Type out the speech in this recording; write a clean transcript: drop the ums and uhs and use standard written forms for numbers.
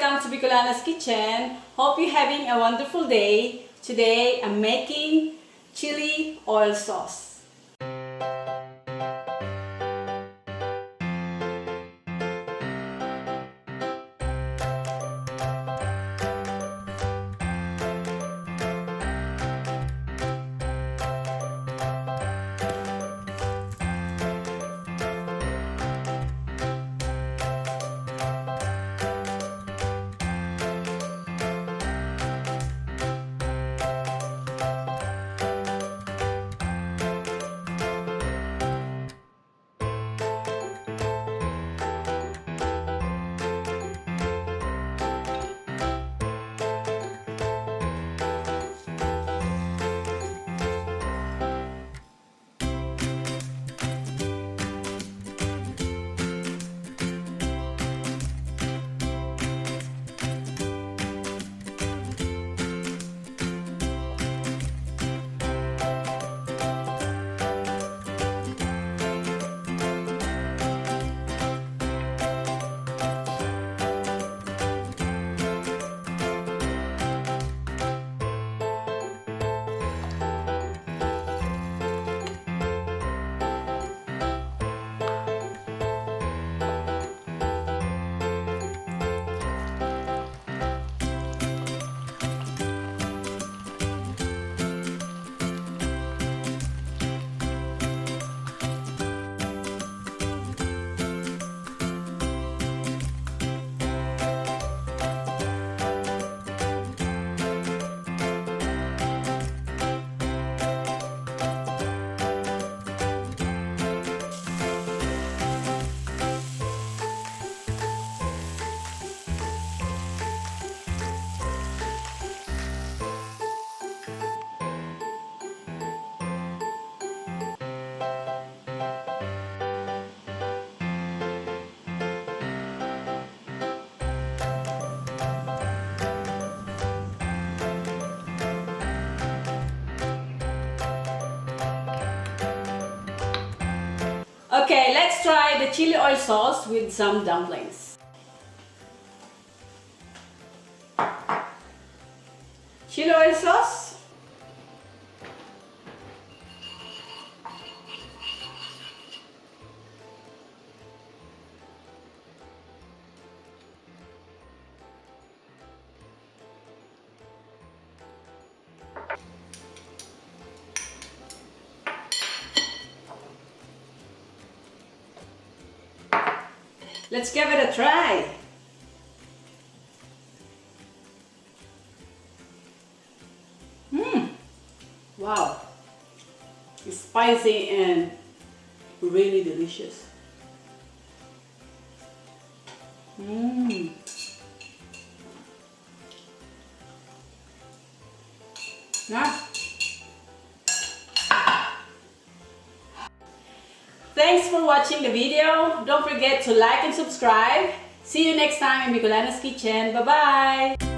welcome to BICOLANA'S kitchen. Hope you're having a wonderful day. Today I'm making chili oil sauce. Okay, let's try the chili oil sauce with some dumplings. Chili oil sauce. Let's give it a try. Wow, it's spicy and really delicious. Nice. Thanks for watching the video. Don't forget to like and subscribe. See you next time in BICOLANA'S kitchen. Bye-bye.